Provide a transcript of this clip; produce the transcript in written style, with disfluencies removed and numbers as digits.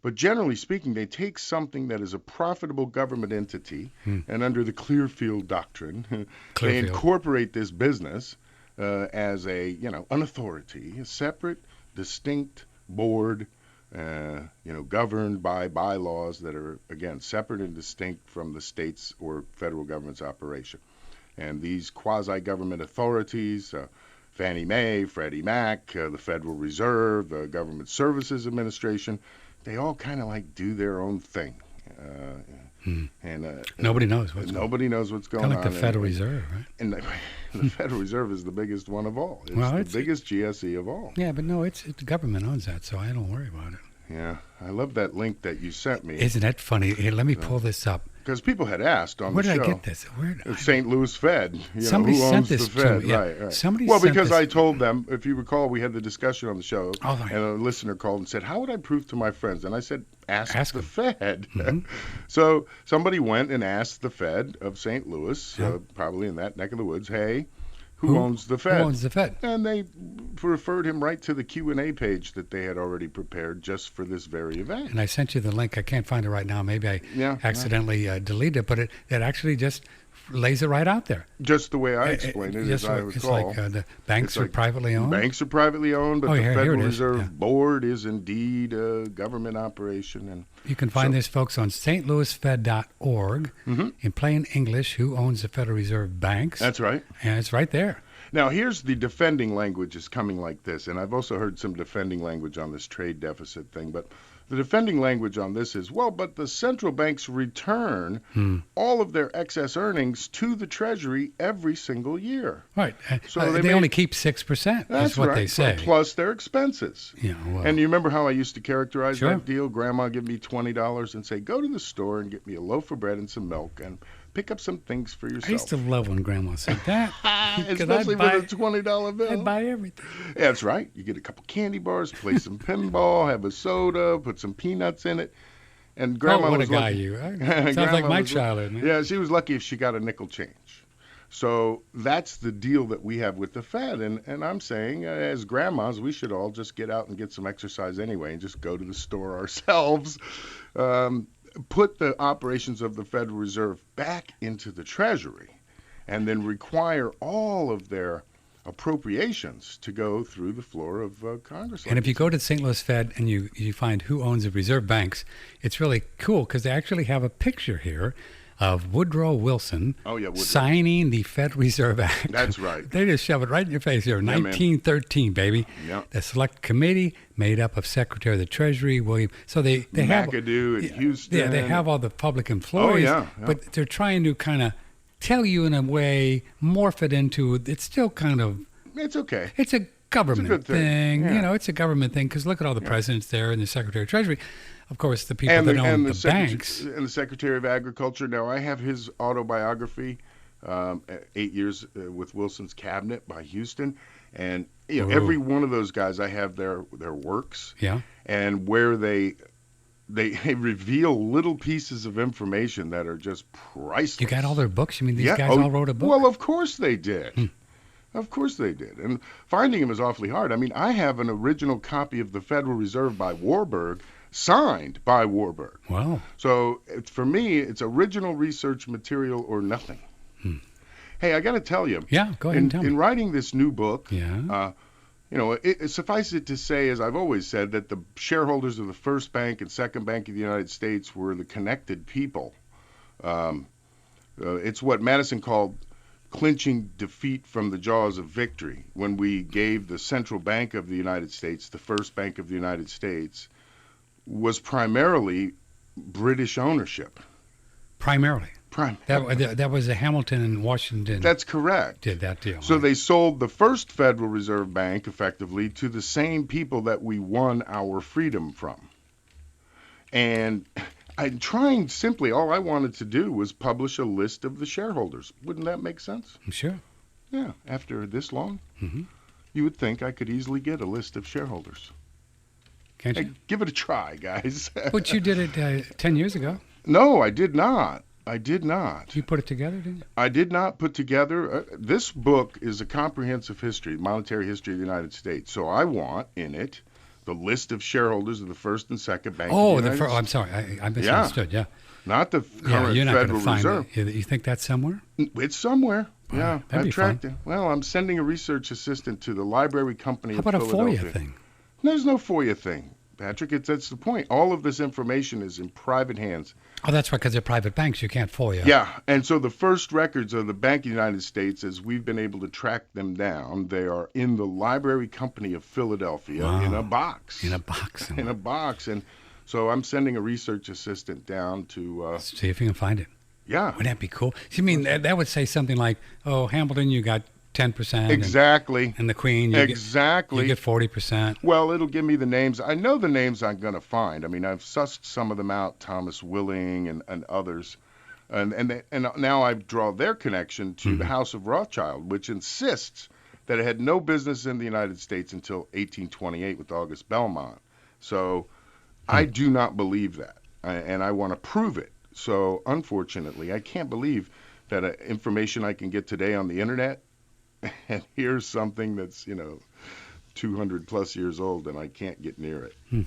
But generally speaking, they take something that is a profitable government entity, and under the Clearfield doctrine, they incorporate this business as an authority, a separate, distinct board, governed by bylaws that are, again, separate and distinct from the state's or federal government's operation. And these quasi-government authorities, Fannie Mae, Freddie Mac, the Federal Reserve, the Government Services Administration, they all kind of like do their own thing. And nobody knows what's going on. Kind of like the Federal Reserve, right? And the Federal Reserve is the biggest one of all. It's the biggest GSE of all. Yeah, but no, it's the government owns that, so I don't worry about it. Yeah, I love that link that you sent me. Isn't that funny? Here, let me pull this up. Because people had asked on the show. Where did I get this? St. Louis Fed. Somebody sent this to me. Yeah. Right. Somebody well, sent because this. I told them, if you recall, we had the discussion on the show, and a listener called and said, how would I prove to my friends? And I said, ask the Fed. Mm-hmm. So somebody went and asked the Fed of St. Louis, probably in that neck of the woods, hey, who owns the Fed? Who owns the Fed? And they referred him right to the Q&A page that they had already prepared just for this very event. And I sent you the link. I can't find it right now. Maybe I accidentally deleted it, but it actually just lays it right out there. Just the way I explained it, as I recall. It's like the banks are privately owned? Banks are privately owned, but the Federal Reserve Board is indeed a government operation. And you can find this, folks, on stlouisfed.org. In plain English, who owns the Federal Reserve banks? That's right. And it's right there. Now, here's the defending language is coming like this, and I've also heard some defending language on this trade deficit thing, but the defending language on this is, well, but the central banks return all of their excess earnings to the Treasury every single year. Right. So they only keep 6%. That's what they say. Plus their expenses. Yeah. Well, and you remember how I used to characterize that deal? Grandma give me $20 and say, go to the store and get me a loaf of bread and some milk and pick up some things for yourself. I used to love when Grandma said that. Especially with a $20 bill. I'd buy everything. Yeah, that's right. You get a couple candy bars, play some pinball, have a soda, put some peanuts in it. And Grandma what was a guy lucky. you are. Sounds like my childhood, man. Yeah, she was lucky if she got a nickel change. So that's the deal that we have with the Fed. And I'm saying, as grandmas, we should all just get out and get some exercise anyway and just go to the store ourselves. Put the operations of the Federal Reserve back into the Treasury and then require all of their appropriations to go through the floor of Congress. And if you go to the St. Louis Fed and you find who owns the reserve banks, it's really cool because they actually have a picture here of Woodrow Wilson signing the Federal Reserve Act. That's right. They just shove it right in your face here. 1913, baby. Yep. The select committee made up of Secretary of the Treasury, William. So they have McAdoo and Houston. Yeah, they have all the public employees. But they're trying to kind of tell you in a way, morph it into, it's still kind of... It's okay. It's a government thing. Yeah. You know, it's a government thing because look at all the presidents there and the Secretary of Treasury. Of course, the people that own the banks. And the Secretary of Agriculture. Now, I have his autobiography, 8 years with Wilson's Cabinet by Houston. And every one of those guys, I have their works. Yeah. And where they reveal little pieces of information that are just priceless. You got all their books? You mean these guys all wrote a book? Well, of course they did. Of course they did. And finding them is awfully hard. I mean, I have an original copy of the Federal Reserve by Warburg, signed by Warburg. Wow. So for me, it's original research material or nothing. Hey, I got to tell you. Yeah, go ahead and tell me. In writing this new book, it suffice it to say, as I've always said, that the shareholders of the First Bank and Second Bank of the United States were the connected people. It's what Madison called clinching defeat from the jaws of victory when we gave the Central Bank of the United States, the First Bank of the United States, was primarily British ownership. Primarily. That was the Hamilton and Washington. That's correct. Did that deal. So they sold the first Federal Reserve Bank effectively to the same people that we won our freedom from. And I'm trying simply, all I wanted to do was publish a list of the shareholders. Wouldn't that make sense? Sure. Yeah, after this long, you would think I could easily get a list of shareholders. Can't you? Give it a try, guys. But you did it 10 years ago. No, I did not. I did not. You put it together, didn't you? I did not put together. This book is a comprehensive history, monetary history of the United States. So I want in it the list of shareholders of the first and second bank. Oh, I'm sorry, I misunderstood. Yeah. Not the current you're not Federal find Reserve. You think that's somewhere? It's somewhere. Wow, yeah, I've tracked it. Well, I'm sending a research assistant to the Library Company of Philadelphia. How about a FOIA thing? There's no FOIA thing, Patrick. That's the point. All of this information is in private hands. Oh, that's right, because they're private banks. You can't FOIA. Yeah, and so the first records of the Bank of the United States, as we've been able to track them down, they are in the Library Company of Philadelphia in a box. In a box. In a box. And so I'm sending a research assistant down to see if you can find it. Yeah. Wouldn't that be cool? You mean that would say something like, oh, Hamilton, you got 10%. Exactly. And the Queen, you get 40%. Well, it'll give me the names. I know the names I'm going to find. I mean, I've sussed some of them out, Thomas Willing and others. And now I draw their connection to the House of Rothschild, which insists that it had no business in the United States until 1828 with August Belmont. So I do not believe that, and I want to prove it. So unfortunately, I can't believe that information I can get today on the internet, and here's something that's 200 plus years old, and I can't get near it.